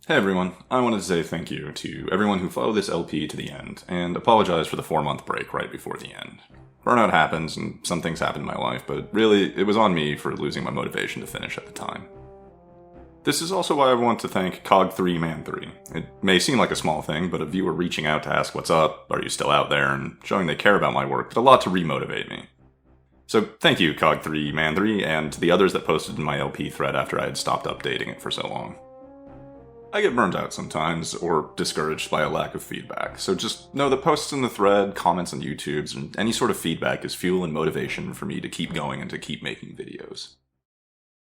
Hey everyone, I wanted to say thank you to everyone who followed this LP to the end, and apologize for the 4-month break right before the end. Burnout happens, and some things happen in my life, but really, it was on me for losing my motivation to finish at the time. This is also why I want to thank Cog3Man3. It may seem like a small thing, but a viewer reaching out to ask what's up, are you still out there, and showing they care about my work did a lot to remotivate me. So thank you, Cog3Man3, and to the others that posted in my LP thread after I had stopped updating it for so long. I get burned out sometimes, or discouraged by a lack of feedback, so just know that posts in the thread, comments on YouTubes, and any sort of feedback is fuel and motivation for me to keep going and to keep making videos.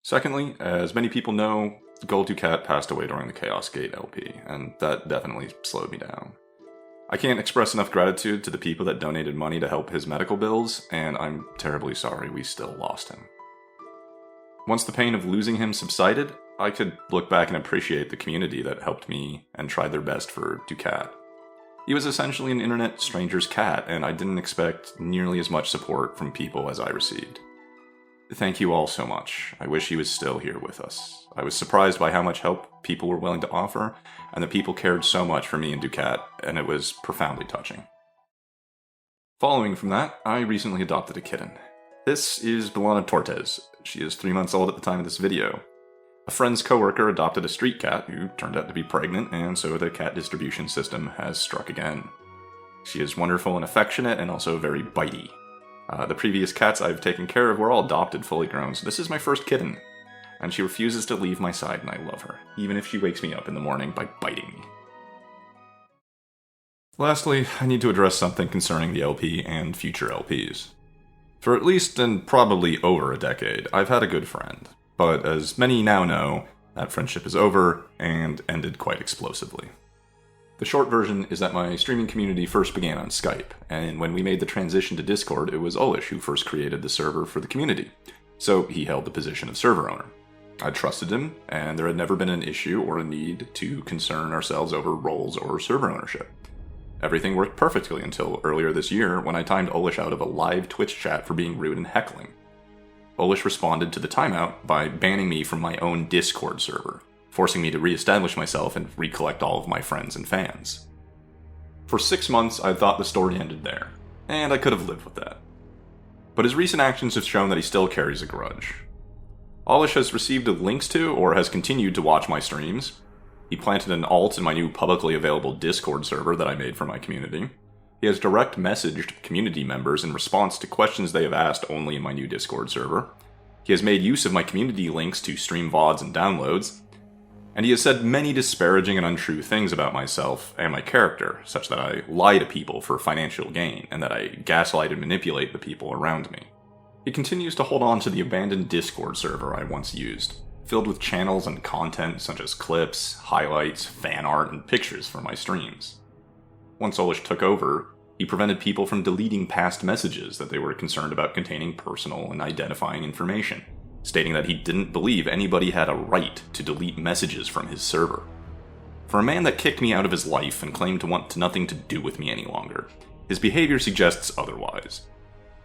Secondly, as many people know, Gul Dukat passed away during the Chaos Gate LP, and that definitely slowed me down. I can't express enough gratitude to the people that donated money to help his medical bills, and I'm terribly sorry we still lost him. Once the pain of losing him subsided, I could look back and appreciate the community that helped me and tried their best for Dukat. He was essentially an internet stranger's cat, and I didn't expect nearly as much support from people as I received. Thank you all so much. I wish he was still here with us. I was surprised by how much help people were willing to offer, and that people cared so much for me and Dukat, and it was profoundly touching. Following from that, I recently adopted a kitten. This is Belana Tortes. She is 3 months old at the time of this video. A friend's coworker adopted a street cat who turned out to be pregnant, and so the cat distribution system has struck again. She is wonderful and affectionate, and also very bitey. The previous cats I've taken care of were all adopted fully grown, so this is my first kitten. And she refuses to leave my side, and I love her, even if she wakes me up in the morning by biting me. Lastly, I need to address something concerning the LP and future LPs. For at least and probably over a decade, I've had a good friend. But as many now know, that friendship is over and ended quite explosively. The short version is that my streaming community first began on Skype, and when we made the transition to Discord, it was Olish who first created the server for the community, so he held the position of server owner. I trusted him, and there had never been an issue or a need to concern ourselves over roles or server ownership. Everything worked perfectly until earlier this year when I timed Olish out of a live Twitch chat for being rude and heckling. Olish responded to the timeout by banning me from my own Discord server, forcing me to re-establish myself and recollect all of my friends and fans. For 6 months, I thought the story ended there, and I could have lived with that. But his recent actions have shown that he still carries a grudge. Olish has received links to, or has continued to watch my streams. He planted an alt in my new publicly available Discord server that I made for my community. He has direct messaged community members in response to questions they have asked only in my new Discord server. He has made use of my community links to stream VODs and downloads. And he has said many disparaging and untrue things about myself and my character, such that I lie to people for financial gain, and that I gaslight and manipulate the people around me. He continues to hold on to the abandoned Discord server I once used, filled with channels and content such as clips, highlights, fan art, and pictures from my streams. Once Olish took over, he prevented people from deleting past messages that they were concerned about containing personal and identifying information, stating that he didn't believe anybody had a right to delete messages from his server. For a man that kicked me out of his life and claimed to want nothing to do with me any longer, his behavior suggests otherwise.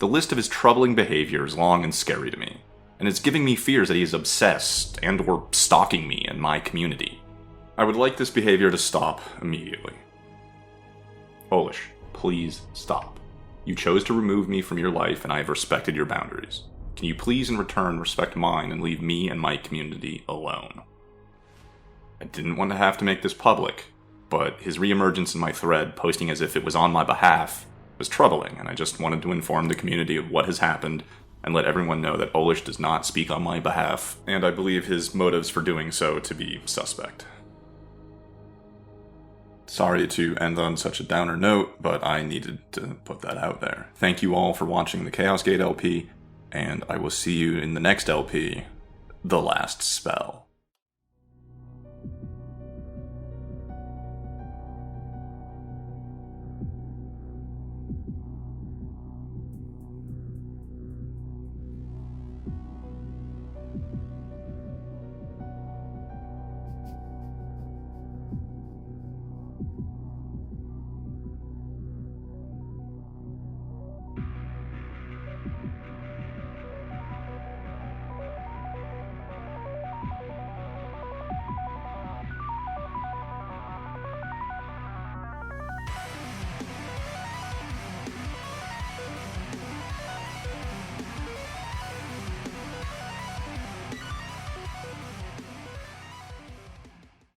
The list of his troubling behavior is long and scary to me, and it's giving me fears that he is obsessed and/or stalking me and my community. I would like this behavior to stop immediately. Olish, please stop. You chose to remove me from your life, and I have respected your boundaries. Can you please in return respect mine and leave me and my community alone? I didn't want to have to make this public, but his reemergence in my thread, posting as if it was on my behalf, was troubling, and I just wanted to inform the community of what has happened and let everyone know that Olish does not speak on my behalf, and I believe his motives for doing so to be suspect. Sorry to end on such a downer note, but I needed to put that out there. Thank you all for watching the Chaos Gate LP, and I will see you in the next LP, The Last Spell.